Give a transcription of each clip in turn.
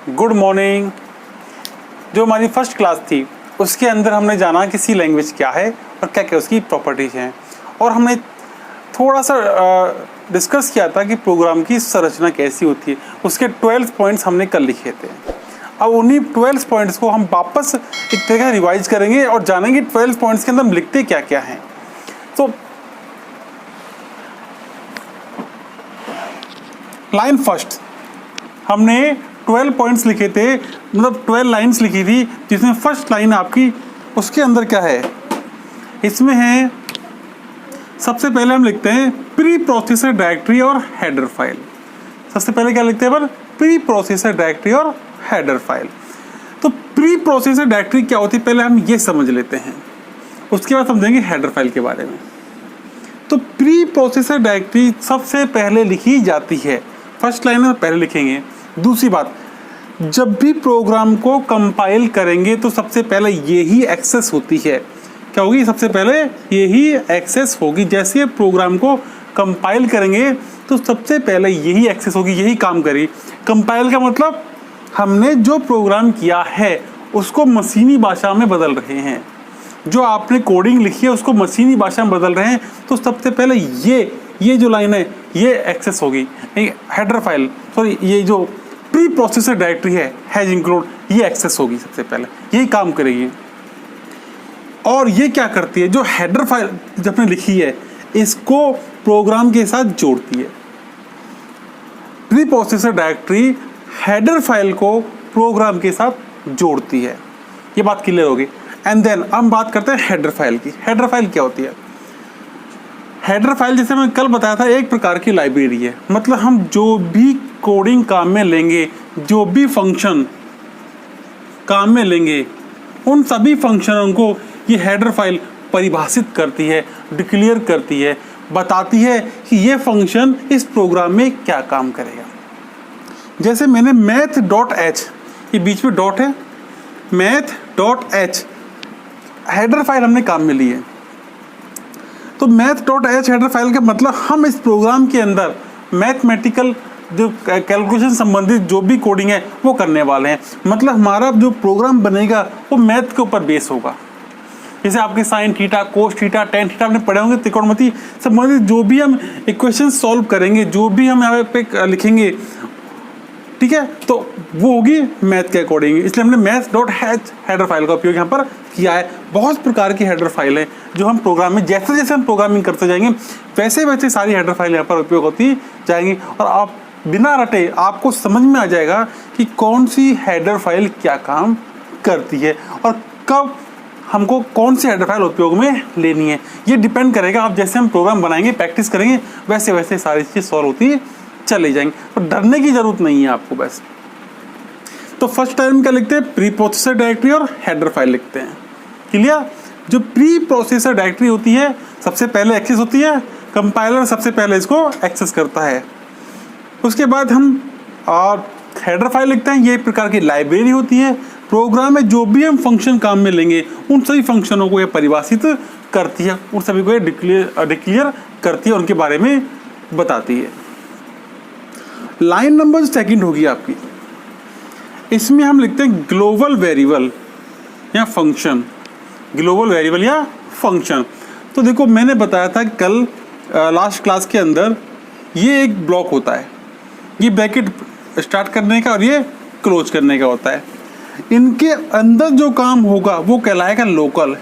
Good morning. जो हमारी first class थी उसके अंदर हमने जाना कि सी लैंग्वेज क्या है और क्या क्या उसकी प्रॉपर्टीज़ हैं, और हमने थोड़ा सा डिस्कस किया था कि प्रोग्राम की संरचना कैसी होती है। उसके 12 पॉइंट्स हमने कल लिखे थे। अब उन्हीं 12 पॉइंट्स को हम वापस एक तरह रिवाइज करेंगे और जानेंगे 12 पॉइंट्स के अंदर हम लिखते क्या क्या हैं। तो लाइन फर्स्ट हमने 12 पॉइंट्स लिखे थे, मतलब 12 लाइन्स लिखी थी, जिसमें फर्स्ट लाइन आपकी उसके अंदर क्या है, इसमें है सबसे पहले हम लिखते हैं प्री प्रोसेसर डायरेक्टरी और हेडर फाइल। सबसे पहले क्या लिखते हैं पर प्री प्रोसेसर डायरेक्टरी और हेडर फाइल। तो प्री प्रोसेसर डायरेक्टरी क्या होती है पहले हम ये समझ लेते हैं, उसके बाद समझेंगे हेडर फाइल के बारे में। तो प्री प्रोसेसर डायरेक्टरी सबसे पहले लिखी जाती है, फर्स्ट लाइन में पहले लिखेंगे। दूसरी बात, जब भी प्रोग्राम को कंपाइल करेंगे तो सबसे पहले यही एक्सेस होती है। क्या होगी? सबसे पहले यही एक्सेस होगी। जैसे प्रोग्राम को कंपाइल करेंगे तो सबसे पहले यही एक्सेस होगी, यही काम करेगी। कंपाइल का मतलब हमने जो प्रोग्राम किया है उसको मशीनी भाषा में बदल रहे हैं, जो आपने कोडिंग लिखी है उसको मशीनी भाषा में बदल रहे हैं, तो सबसे पहले ये जो लाइन है ये एक्सेस होगी। हेडर फाइल, सॉरी, ये जो प्री प्रोसेसर डायरेक्टरी है हैज इंक्लूड, ये एक्सेस होगी, सबसे पहले यही काम करेगी। और ये क्या करती है, जो हेडर फाइल जब आपने लिखी है इसको प्रोग्राम के साथ जोड़ती है। Pre processor directory header file को प्रोग्राम के साथ जोड़ती है। ये बात क्लियर होगी। एंड देन हम बात करते हैं हेडर फाइल की। हेडर फाइल क्या होती है? हेडर फाइल जैसे मैं कल बताया था एक प्रकार की लाइब्रेरी है, मतलब हम जो भी कोडिंग काम में लेंगे, जो भी फंक्शन काम में लेंगे, उन सभी फंक्शनों को ये हेडर फाइल परिभाषित करती है, डिक्लेयर करती है, बताती है कि ये फंक्शन इस प्रोग्राम में क्या काम करेगा। जैसे मैंने math.h, ये बीच में डॉट है, math.h हेडर फाइल हमने काम में ली है। तो math.h हेडर फाइल का मतलब हम इस प्रोग्राम के अंदर मैथमेटिकल जो कैलकुलेशन संबंधित जो भी कोडिंग है वो करने वाले हैं। मतलब हमारा जो प्रोग्राम बनेगा वो मैथ के ऊपर बेस होगा। जैसे आपके sine theta, cos theta, tan theta आपने पढ़े होंगे, त्रिकोणमिति संबंधित जो भी हम इक्वेशन सॉल्व करेंगे, जो भी हम यहाँ पे लिखेंगे, ठीक है, तो वो होगी मैथ के अकॉर्डिंग। इसलिए हमने math.h हेडर फाइल का उपयोग यहाँ पर किया है। बहुत प्रकार की हेडर फाइल है जो हम प्रोग्राम में, जैसे जैसे हम प्रोग्रामिंग करते जाएंगे वैसे वैसे सारी हेडर फाइल यहाँ पर उपयोग होती जाएंगी, और आप बिना रटे आपको समझ में आ जाएगा कि कौन सी हेडर फाइल क्या काम करती है और कब हमको कौन सी हेडर फाइल उपयोग में लेनी है। ये डिपेंड करेगा, आप जैसे हम प्रोग्राम बनाएंगे, प्रैक्टिस करेंगे, वैसे वैसे सारी चीज़ सॉल्व होती चले जाएंगे। तो डरने की जरूरत नहीं है आपको बस। तो फर्स्ट टाइम क्या लिखते हैं? प्री प्रोसेसर डायरेक्टरी और हेडर फाइल लिखते हैं। क्लियर? जो प्री प्रोसेसर डायरेक्टरी होती है सबसे पहले एक्सेस होती है, कंपाइलर सबसे पहले इसको एक्सेस करता है। उसके बाद हम हेडर फाइल लिखते हैं। ये एक प्रकार की लाइब्रेरी होती है, प्रोग्राम में जो भी हम फंक्शन काम में लेंगे उन सभी फंक्शनों को ये परिभाषित करती है, उन सभी को ये डिक्लेयर करती है, उनके बारे में बताती है। लाइन नंबर सेकंड होगी आपकी, इसमें हम लिखते हैं ग्लोबल वेरिएबल या फंक्शन। ग्लोबल वेरिएबल या फंक्शन, तो देखो मैंने बताया था कल लास्ट क्लास के अंदर, ये एक ब्लॉक होता है, ये ब्रैकेट स्टार्ट करने का और ये क्लोज करने का होता है। इनके अंदर जो काम होगा वो कहलाएगा लोकल,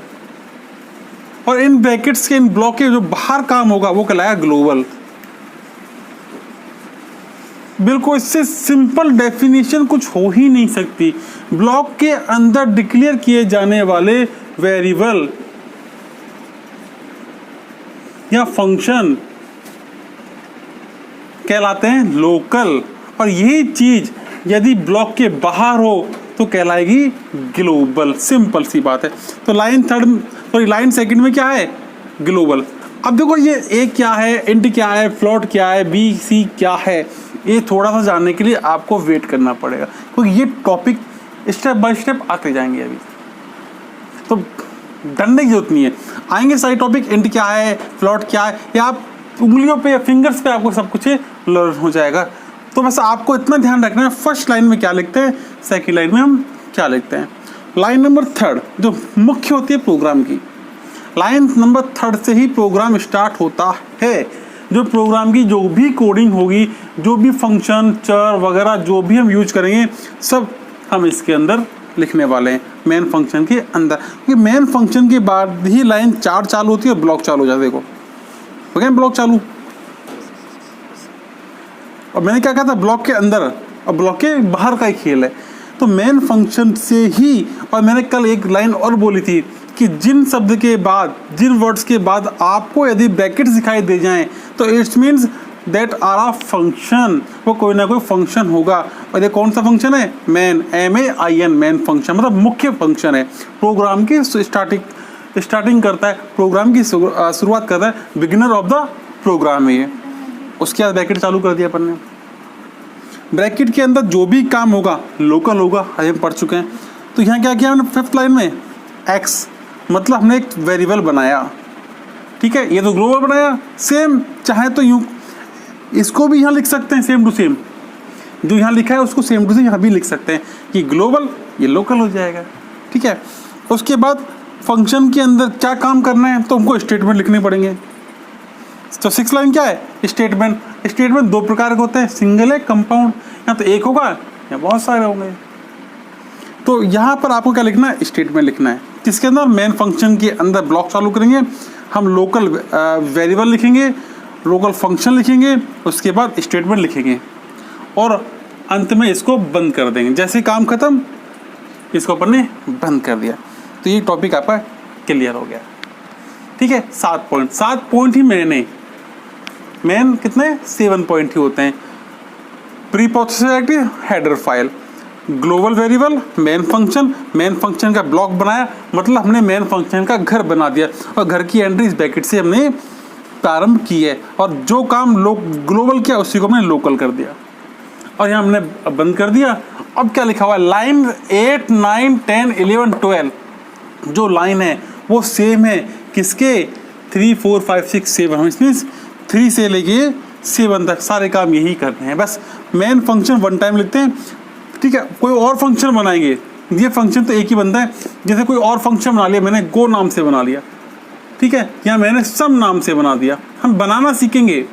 और इन ब्रैकेट्स के, इन ब्लॉक के जो बाहर काम होगा वो कहलाएगा ग्लोबल। बिल्कुल इससे सिंपल डेफिनेशन कुछ हो ही नहीं सकती। ब्लॉक के अंदर डिक्लेयर किए जाने वाले वेरिएबल या फंक्शन कहलाते हैं लोकल, और यही चीज यदि ब्लॉक के बाहर हो तो कहलाएगी ग्लोबल। सिंपल सी बात है। तो लाइन सेकंड में क्या है? ग्लोबल। अब देखो ये ए क्या है, इंट क्या है, फ्लोट क्या है, बी सी क्या है, ये थोड़ा सा जानने के लिए आपको वेट करना पड़ेगा, क्योंकि ये टॉपिक स्टेप बाय स्टेप आते जाएंगे। अभी तो डरने की जरूरत नहीं है, आएंगे सारे टॉपिक। इंट क्या है, फ्लोट क्या है, या आप उंगलियों पे या फिंगर्स पे आपको सब कुछ लर्न हो जाएगा। तो बस आपको इतना ध्यान रखना है फर्स्ट लाइन में क्या लिखते हैं, सेकंड लाइन में हम क्या लिखते हैं। लाइन नंबर थर्ड जो मुख्य होती है प्रोग्राम की, लाइन नंबर थर्ड से ही प्रोग्राम स्टार्ट होता है। जो प्रोग्राम की जो भी कोडिंग होगी, जो भी फंक्शन चर वगैरह जो भी हम यूज करेंगे, सब हम इसके अंदर लिखने वाले हैं, मेन फंक्शन के अंदर। क्योंकि मेन फंक्शन के बाद ही लाइन 4 चालू होती है और ब्लॉक चालू हो जाता है। देखो हो गया ब्लॉक चालू, और मैंने क्या कहा था, ब्लॉक के अंदर और ब्लॉक के बाहर का ही खेल है। तो मेन फंक्शन से ही, और मैंने कल एक लाइन और बोली थी कि जिन शब्द के बाद, जिन वर्ड्स के बाद आपको यदि ब्रैकेट्स दिखाई दे जाएं तो it's means that are a function, वो कोई ना कोई फंक्शन होगा। और ये कौन सा फंक्शन है, मेन, MAIN, मेन फंक्शन, मतलब मुख्य फंक्शन है। प्रोग्राम की स्टार्टिंग करता है, प्रोग्राम की शुरुआत करता है, बिगिनर ऑफ द प्रोग्राम है ये। उसके बाद ब्रैकेट चालू कर दिया अपन ने। ब्रैकेट के अंदर जो भी काम होगा लोकल होगा, हम पढ़ चुके हैं। तो यहाँ क्या किया हमने फिफ्थ लाइन में, एक्स, मतलब हमने एक वेरिएबल बनाया, ठीक है। ये तो ग्लोबल बनाया, सेम चाहे तो यूँ इसको भी यहाँ लिख सकते हैं, सेम टू सेम जो यहाँ लिखा है उसको सेम टू सेम यहाँ भी लिख सकते हैं कि ग्लोबल, ये लोकल हो जाएगा, ठीक है। उसके बाद फंक्शन के अंदर क्या काम करना है तो हमको स्टेटमेंट लिखने पड़ेंगे। तो 6 लाइन क्या है, स्टेटमेंट। स्टेटमेंट 2 प्रकार के होते हैं, सिंगल है, कंपाउंड। या तो एक होगा या बहुत सारे होंगे। तो यहाँ पर आपको क्या लिखना है, स्टेटमेंट लिखना है। किसके अंदर, मेन फंक्शन के अंदर ब्लॉक चालू करेंगे हम, लोकल वेरिएबल लिखेंगे, लोकल फंक्शन लिखेंगे, उसके बाद स्टेटमेंट लिखेंगे और अंत में इसको बंद कर देंगे। जैसे काम खत्म इसको अपन ने बंद कर दिया। तो ये टॉपिक आपका क्लियर हो गया, ठीक है। 7 पॉइंट ही मेन कितने, 7 पॉइंट ही होते हैं। Pre processor active, header file, global variable, main function का ब्लॉक बनाया, मतलब हमने मेन फंक्शन का घर बना दिया और घर की एंट्री इस ब्रैकेट से हमने प्रारंभ की है। और जो काम ग्लोबल किया उसी को हमने लोकल कर दिया और यहाँ हमने बंद कर दिया। अब क्या लिखा हुआ है, लाइन 8, 9, 10, 11, 12 जो लाइन है वो सेम है किसके, 3, 4, 5, 6, 7, इसमें 3 से लेके 7 तक सारे काम यही करते हैं। बस मेन फंक्शन 1 टाइम लिखते हैं, ठीक है। कोई और फंक्शन बनाएंगे, ये फंक्शन तो एक ही बनता है। जैसे कोई और फंक्शन बना लिया मैंने, गो नाम से बना लिया, ठीक है, या मैंने सम नाम से बना दिया। हम बनाना सीखेंगे,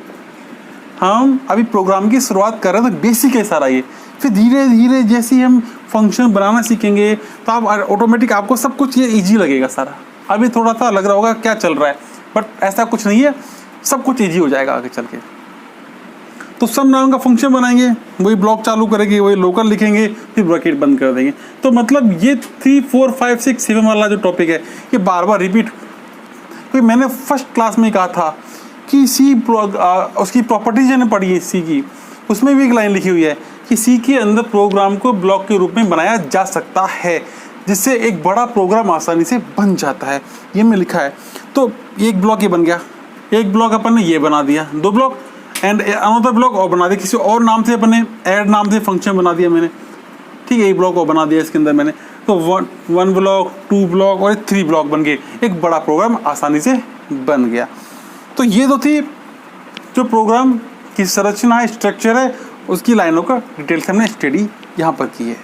हम अभी प्रोग्राम की शुरुआत कर रहे हैं तो बेसिक है सारा ये। फिर धीरे धीरे जैसे ही हम फंक्शन बनाना सीखेंगे तो आप ऑटोमेटिक आपको सब कुछ ये इजी लगेगा सारा। अभी थोड़ा सा लग रहा होगा क्या चल रहा है, बट ऐसा कुछ नहीं है, सब कुछ इजी हो जाएगा आगे चल के। तो सम नाम का फंक्शन बनाएंगे, वही ब्लॉक चालू करेंगे, वही लोकल लिखेंगे, फिर ब्रैकेट बंद कर देंगे। तो मतलब ये 3, 4, 5, 6, 7 वाला जो टॉपिक है ये बार बार रिपीट। क्योंकि मैंने फर्स्ट क्लास में कहा था कि उसकी प्रॉपर्टीज ने पढ़ी है सी की, उसमें भी एक लाइन लिखी हुई है कि सी के अंदर प्रोग्राम को ब्लॉक के रूप में बनाया जा सकता है, जिससे एक बड़ा प्रोग्राम आसानी से बन जाता है। ये में लिखा है। तो एक ब्लॉक ये बन गया, एक ब्लॉक अपन ने ये बना दिया, 2 ब्लॉक एंड अनदर ब्लॉक और बना दिया, किसी और नाम से अपन ने ऐड नाम से फंक्शन बना दिया मैंने, ठीक है। एक ब्लॉक और बना दिया इसके अंदर मैंने, तो 1 ब्लॉक, 2 ब्लॉक और 3 ब्लॉक बन गए, एक बड़ा प्रोग्राम आसानी से बन गया। तो ये तो थी जो प्रोग्राम की संरचना है, स्ट्रक्चर है, उसकी लाइनों का डिटेल से हमने स्टडी यहाँ पर की है।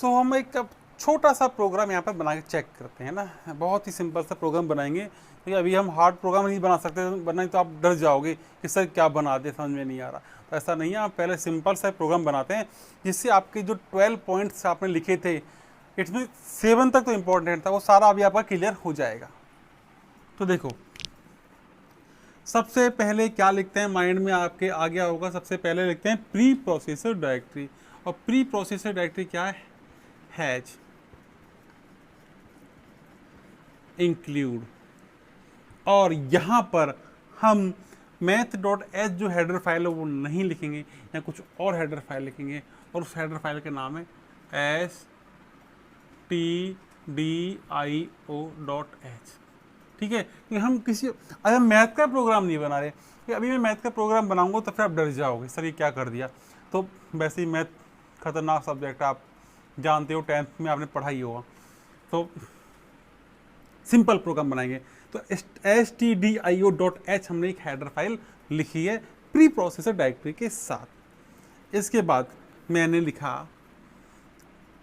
तो हम एक छोटा सा प्रोग्राम यहाँ पर बना के चेक करते हैं ना, बहुत ही सिंपल सा प्रोग्राम बनाएंगे। तो अभी हम हार्ड प्रोग्राम नहीं बना सकते, बनाए तो आप डर जाओगे कि सर क्या बना दे, समझ में नहीं आ रहा। तो ऐसा नहीं है, आप पहले सिंपल सा प्रोग्राम बनाते हैं जिससे आपके जो 12 पॉइंट्स आपने लिखे थे, इसमें 7 तक तो इम्पोर्टेंट था, वो सारा अभी आपका क्लियर हो जाएगा। तो देखो सबसे पहले क्या लिखते हैं, माइंड में आपके आ गया होगा, सबसे पहले लिखते हैं प्री प्रोसेसर डायरेक्टरी। और प्री प्रोसेसर डायरेक्टरी क्या है, हैज इंक्लूड। और यहाँ पर हम math.h जो हेडर फाइल है वो नहीं लिखेंगे, या कुछ और हेडर फाइल लिखेंगे, और उस हेडर फाइल का नाम है stdio.h, ठीक है। कि हम किसी अगर मैथ का प्रोग्राम नहीं बना रहे, कि अभी मैं मैथ का प्रोग्राम बनाऊंगा तो फिर आप डर जाओगे, सर ये क्या कर दिया। तो वैसे ही मैथ खतरनाक सब्जेक्ट है, आप जानते हो, 10th में आपने पढ़ा ही होगा। तो सिंपल प्रोग्राम बनाएंगे। तो stdio.h हमने एक हेडर फाइल लिखी है प्री प्रोसेसर डायरेक्टरी के साथ। इसके बाद मैंने लिखा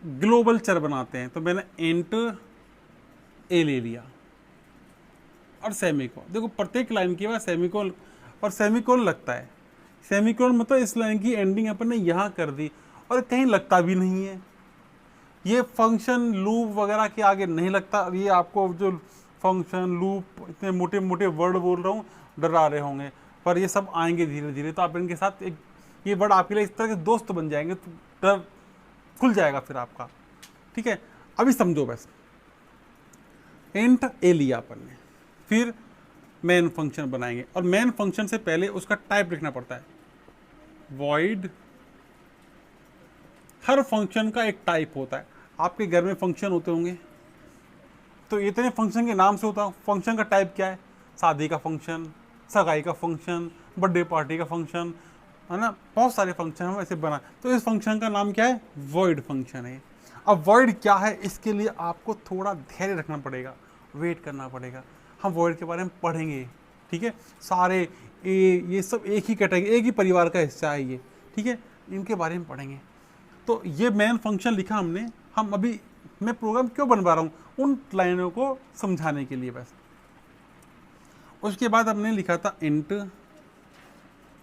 ग्लोबल चर बनाते हैं, तो मैंने इंट ए ले लिया और सेमीकोलन। देखो प्रत्येक लाइन के बाद सेमीकोलन और सेमीकोलन लगता है। सेमीकोलन मतलब इस लाइन की एंडिंग अपन ने यहाँ कर दी और कहीं लगता भी नहीं है। ये फंक्शन लूप वगैरह के आगे नहीं लगता। ये आपको जो फंक्शन लूप इतने मोटे मोटे वर्ड बोल रहा हूँ डरा रहे होंगे, पर ये सब आएंगे धीरे धीरे। तो आप इनके साथ एक ये वर्ड आपके लिए इस तरह के दोस्त बन जाएंगे, तो डर खुल जाएगा फिर आपका। ठीक है, अभी समझो बस। इंट ए लिया अपन ने, फिर मेन फंक्शन बनाएंगे और मेन फंक्शन से पहले उसका टाइप लिखना पड़ता है। वॉइड, हर फंक्शन का एक टाइप होता है। आपके घर में फंक्शन होते होंगे, तो इतने फंक्शन के नाम से होता है। फंक्शन का टाइप क्या है? शादी का फंक्शन, सगाई का फंक्शन, बर्थडे पार्टी का फंक्शन, है ना, बहुत सारे फंक्शन हम ऐसे बना। तो इस फंक्शन का नाम क्या है? वॉइड फंक्शन है। अब वॉइड क्या है, इसके लिए आपको थोड़ा धैर्य रखना पड़ेगा, वेट करना पड़ेगा। हम वॉइड के बारे में पढ़ेंगे, ठीक है। सारे ये सब एक ही कैटेगरी, एक ही परिवार का हिस्सा है ये, ठीक है। इनके बारे में पढ़ेंगे। तो ये मेन फंक्शन लिखा हमने। हम अभी मैं प्रोग्राम क्यों बनवा रहा हूँ, उन लाइनों को समझाने के लिए बस। उसके बाद हमने लिखा था इंट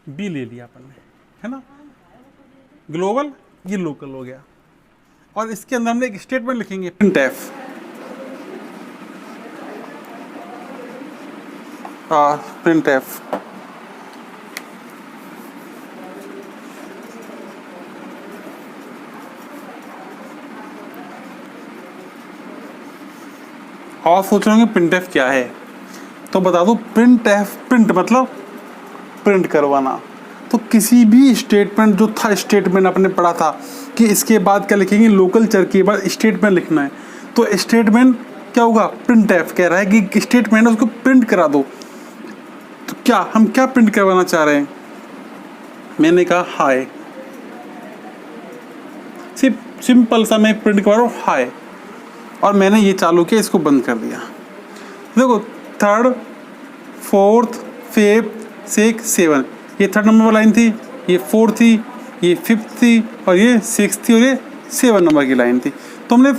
बी ले लिया अपन ने, है ना। ग्लोबल, ये लोकल हो गया। और इसके अंदर हमने एक स्टेटमेंट लिखेंगे, प्रिंटफ। प्रिंटफ और सोच रहे होंगे प्रिंटफ क्या है, तो बता दो। प्रिंटफ, प्रिंट मतलब प्रिंट करवाना। तो किसी भी स्टेटमेंट जो था, स्टेटमेंट आपने पढ़ा था कि इसके बाद क्या लिखेंगे, लोकल चर के बाद स्टेटमेंट लिखना है। तो स्टेटमेंट क्या होगा, प्रिंटफ कह रहा है कि स्टेटमेंट उसको प्रिंट करा दो। तो क्या हम क्या प्रिंट करवाना चाह रहे हैं? मैंने कहा हाय, सिर्फ सिंपल सा मैं प्रिंट करवा रहा हूँ हाय, और मैंने ये चालू किया, इसको बंद कर दिया। देखो 3rd, 4th, 5th, 6th, 7, ये 3rd नंबर वाली लाइन थी, ये 4th थी, ये 5th थी, और ये 6th थी, और ये 7 नंबर की लाइन थी। तो हमने,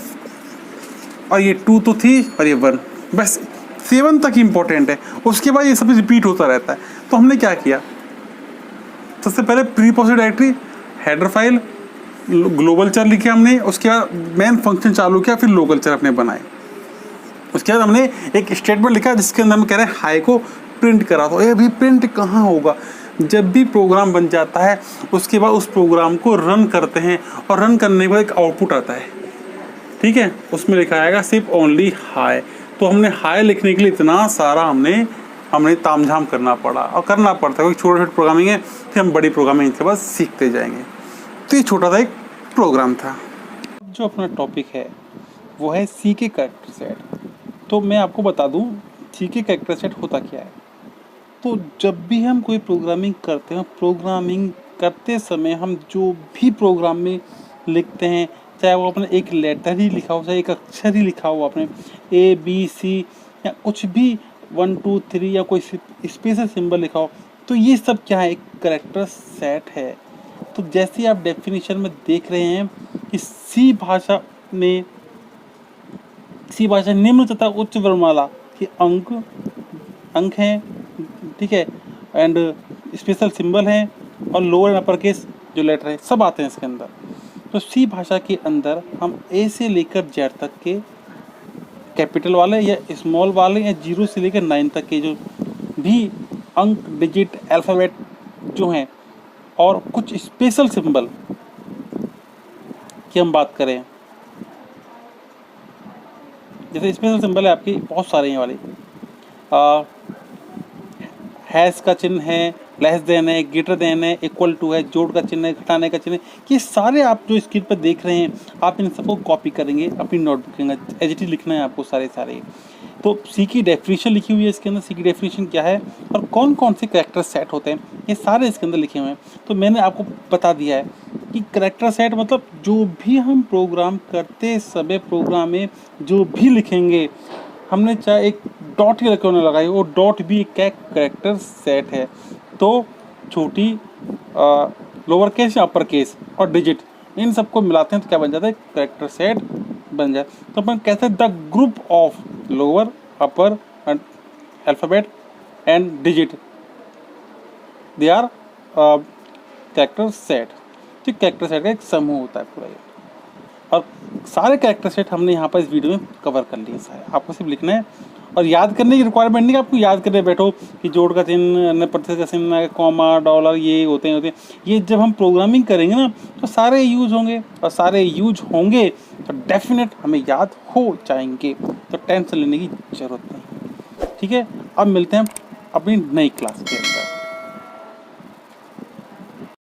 और ये 2 तो थी, और ये 1, बस 7 तक इम्पोर्टेंट है। उसके बाद ये सब रिपीट होता रहता है। तो हमने क्या किया, सबसे पहले preprocess directory, header file, global चर लिखे हमने। उसके बाद मेन फंक्शन चालू किया, फिर लोकल चर अपने बनाए। उसके बाद हमने एक स्टेटमेंट लिखा जिसके अंदर हम कह रहे हैं हाई को प्रिंट करा। तो ये अभी प्रिंट कहाँ होगा, जब भी प्रोग्राम बन जाता है उसके बाद उस प्रोग्राम को रन करते हैं, और रन करने के बाद एक आउटपुट आता है, ठीक है। उसमें लिखा आएगा सिर्फ ओनली हाई। तो हमने हाई लिखने के लिए इतना सारा हमने तामझाम करना पड़ा, और करना पड़ता है, क्योंकि छोटे छोटे प्रोग्रामिंग है, फिर हम बड़ी प्रोग्रामिंग इसके बाद सीखते जाएंगे। तो ये छोटा सा एक प्रोग्राम था। जो अपना टॉपिक है वो है सी के कैरेक्टर सेट। तो मैं आपको बता दूं सी के कैरेक्टर सेट होता क्या है। तो जब भी हम कोई प्रोग्रामिंग करते हैं, प्रोग्रामिंग करते समय हम जो भी प्रोग्राम में लिखते हैं, चाहे वो अपने एक लेटर ही लिखा हो, चाहे एक अक्षर ही लिखा हो आपने, ABC या कुछ भी 1 2 3 या कोई स्पेशल सिंबल लिखा हो, तो ये सब क्या है, एक कैरेक्टर सेट है। तो जैसे आप डेफिनेशन में देख रहे हैं कि सी भाषा निम्न तथा उच्च वर्णमाला के अंक हैं, ठीक है, एंड स्पेशल सिंबल हैं, और लोअर एंड अपर केस जो लेटर है सब आते हैं इसके अंदर। तो सी भाषा के अंदर हम ए से लेकर जेड तक के कैपिटल वाले या स्मॉल वाले या 0 से लेकर 9 तक के जो भी अंक, डिजिट, अल्फ़ाबेट जो हैं, और कुछ स्पेशल सिंबल की हम बात करें, जैसे स्पेशल सिंबल है आपकी बहुत सारे हैं वाले, हैश का चिन्ह है, लेस देन है, ग्रेटर देन है, इक्वल टू है, जोड़ का चिन्ह है, घटाने का चिन्ह है। ये सारे आप जो स्क्रीन पर देख रहे हैं, आप इन सबको कॉपी करेंगे अपनी नोटबुक के अंदर, एज लिखना है आपको सारे। तो सी की डेफिनेशन लिखी हुई है इसके अंदर, सी की डेफिनेशन क्या है और कौन कौन से कैरेक्टर सेट होते हैं, ये सारे इसके अंदर लिखे हुए हैं। तो मैंने आपको बता दिया है कि कैरेक्टर सेट मतलब जो भी हम प्रोग्राम करते समय प्रोग्राम में जो भी लिखेंगे, हमने चाहे एक डॉट ही क्यों ना लगाई, वो डॉट भी एक कैरेक्टर सेट है। तो छोटी लोअर केस या अपर केस और डिजिट, इन सबको मिलाते हैं तो क्या बन जाता है, कैरेक्टर सेट बन जाए। तो अपन कहते हैं the group of lower, upper alphabet and digit, they are character set. तो कैरेक्टर सेट का एक समूह होता है पूरा ये, और सारे कैरेक्टर सेट हमने यहाँ पर इस वीडियो में कवर कर लिए सारे। आपको सिर्फ लिखना है और याद करने की रिक्वायरमेंट नहीं, आपको याद करने बैठो कि जोड़ का चिन्ह, अन्य प्रतिशत का चिन्ह, कॉमा, डॉलर, ये होते हैं। ये जब हम प्रोग्रामिंग करेंगे ना तो सारे यूज होंगे, और सारे यूज होंगे तो डेफिनेट हमें याद हो जाएंगे, तो टेंशन लेने की ज़रूरत नहीं। ठीक है, अब मिलते हैं अपनी नई क्लास के।